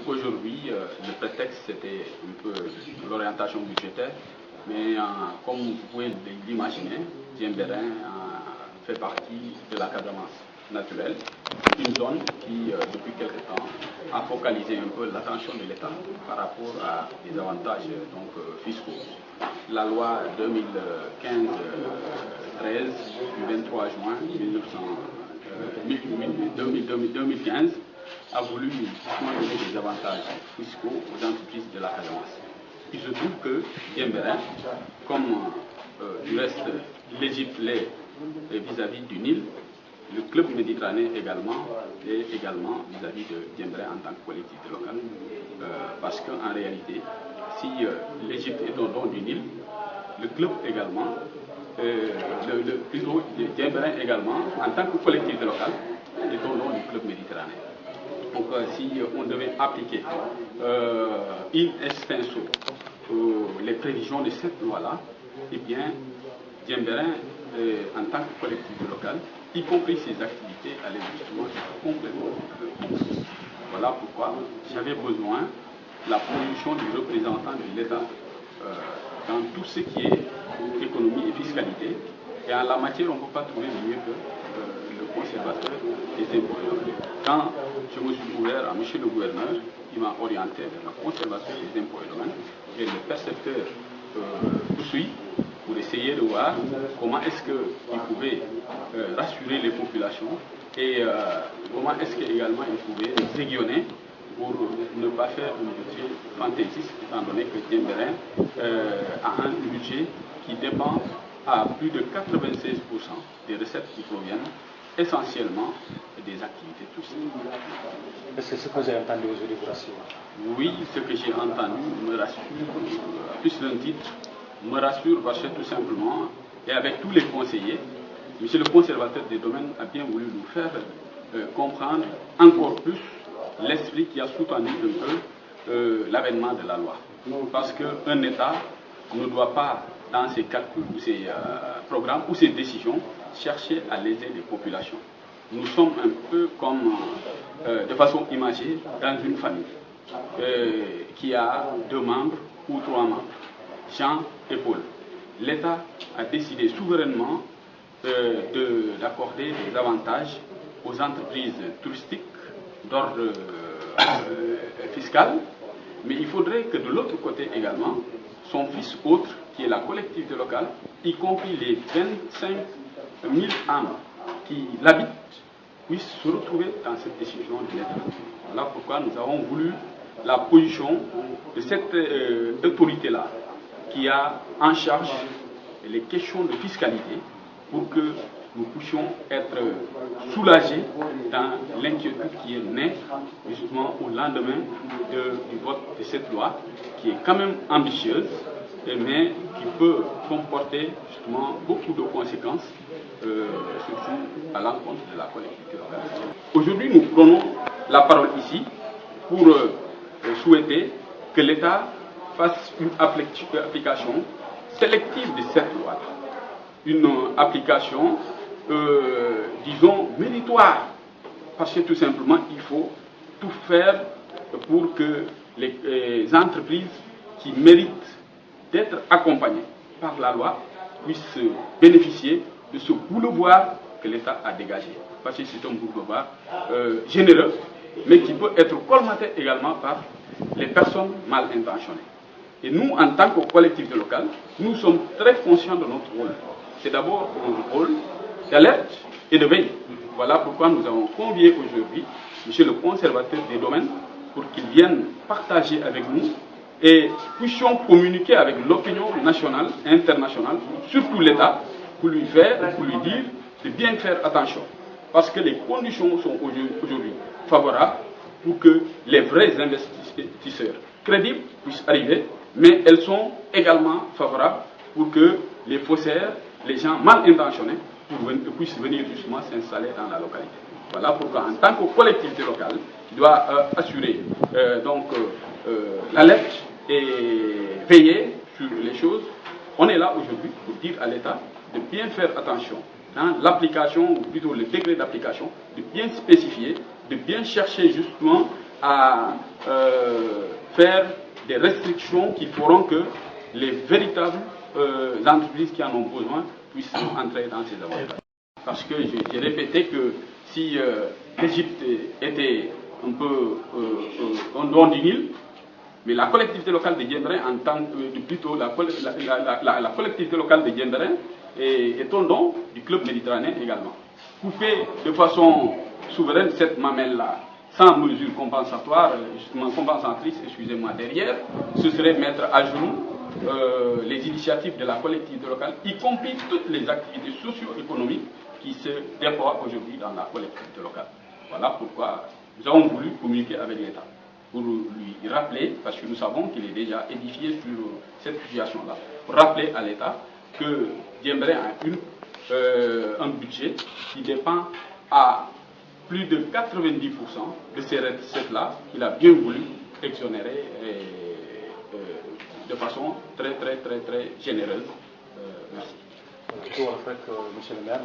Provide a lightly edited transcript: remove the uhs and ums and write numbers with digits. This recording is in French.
aujourd'hui, le prétexte c'était un peu l'orientation budgétaire, mais comme vous pouvez l'imaginer, Diembéring fait partie de la Casamance naturelle, une zone qui, depuis quelque temps, a focalisé un peu l'attention de l'État par rapport à des avantages fiscaux. La loi 2015-13 du 23 juin 2015 a voulu donner des avantages fiscaux aux entreprises de la Casamance. Il se trouve que Diembéring, comme du reste l'Égypte l'est vis-à-vis du Nil, le club méditerranéen également est également vis-à-vis de Diembéring en tant que collectivité locale. Parce qu'en réalité, si l'Égypte est au don du Nil, le club également, Diembéring également, en tant que collectivité locale, est au nom du club méditerranéen. Donc si on devait appliquer in extenso les prévisions de cette loi-là, eh bien, Diembéring, en tant que collectivité locale, y compris ses activités, allaient justement être complètement compromises. Voilà pourquoi j'avais besoin de la position du représentant de l'État dans tout ce qui est économie et fiscalité. Et en la matière, on ne peut pas trouver mieux que le conservateur des impôts et domaines. Quand je me suis ouvert à M. le gouverneur, il m'a orienté vers le conservateur des impôts et domaines et le percepteur poursuit pour essayer de voir comment est-ce qu'il pouvait rassurer les populations et comment est-ce qu'également il pouvait les aiguillonner pour ne pas faire un budget fantaisiste, étant donné que Diembéring a un budget qui dépend à plus de 96% des recettes qui proviennent essentiellement des activités touristiques. Est-ce que ce que vous avez entendu aujourd'hui vous rassure? Oui, ce que j'ai entendu me rassure, plus d'un titre, me rassure parce que tout simplement, et avec tous les conseillers, monsieur le conservateur des domaines a bien voulu nous faire comprendre encore plus l'esprit qui a soutenu un peu l'avènement de la loi. Parce qu'un État ne doit pas, dans ses calculs ou ses programmes ou ses décisions, chercher à léser les populations. Nous sommes un peu comme, de façon imagée, dans une famille qui a 2 membres ou 3 membres, Jean et Paul. L'État a décidé souverainement d'accorder des avantages aux entreprises touristiques d'ordre fiscal, mais il faudrait que de l'autre côté également, son fils autre, qui est la collectivité locale, y compris les 25 000 âmes qui l'habitent, puissent se retrouver dans cette décision de l'État. Voilà pourquoi nous avons voulu la position de cette autorité-là, qui a en charge les questions de fiscalité, pour que nous puissions être soulagés dans l'inquiétude qui est née justement au lendemain du vote de cette loi, qui est quand même ambitieuse, mais qui peut comporter justement beaucoup de conséquences, surtout à l'encontre de la collectivité locale. Aujourd'hui, nous prenons la parole ici pour souhaiter que l'État fasse une application sélective de cette loi. Une application, disons, méritoire. Parce que tout simplement, il faut tout faire pour que les entreprises qui méritent d'être accompagnées par la loi puissent bénéficier de ce boulevard que l'État a dégagé. Parce que c'est un boulevard généreux, mais qui peut être colmaté également par les personnes mal intentionnées. Et nous, en tant que collectivité locale, nous sommes très conscients de notre rôle. C'est d'abord un rôle d'alerte et de veille. Voilà pourquoi nous avons convié aujourd'hui monsieur le conservateur des domaines pour qu'il vienne partager avec nous et puissions communiquer avec l'opinion nationale et internationale, surtout l'État, pour lui dire de bien faire attention. Parce que les conditions sont aujourd'hui favorables pour que les vrais investisseurs crédibles puissent arriver, mais elles sont également favorables pour que les faussaires, les gens mal intentionnés, puissent venir justement s'installer dans la localité. Voilà pourquoi, en tant que collectivité locale, qui doit assurer l'alerte et veiller sur les choses, on est là aujourd'hui pour dire à l'État de bien faire attention dans l'application, ou plutôt le degré d'application, de bien spécifier, de bien chercher justement à faire des restrictions qui feront que les véritables entreprises qui en ont besoin puissent entrer dans ces avantages. Parce que j'ai répété que si l'Égypte était un peu un don du Nil, mais la collectivité locale de Diendéré, en tant que plutôt la collectivité locale de Diendéré est un don du club méditerranéen également. Couper de façon souveraine cette mamelle-là, sans mesure compensatoire, justement compensatrice, excusez-moi, derrière, ce serait mettre à genoux les initiatives de la collectivité locale, y compris toutes les activités socio-économiques qui se déploient aujourd'hui dans la collectivité locale. Voilà pourquoi nous avons voulu communiquer avec l'État, pour lui rappeler, parce que nous savons qu'il est déjà édifié sur cette situation-là, pour rappeler à l'État que Diembré a un budget qui dépend à plus de 90% de ces recettes-là qu'il a bien voulu exonérer de façon très généreuse. Merci. Monsieur le maire,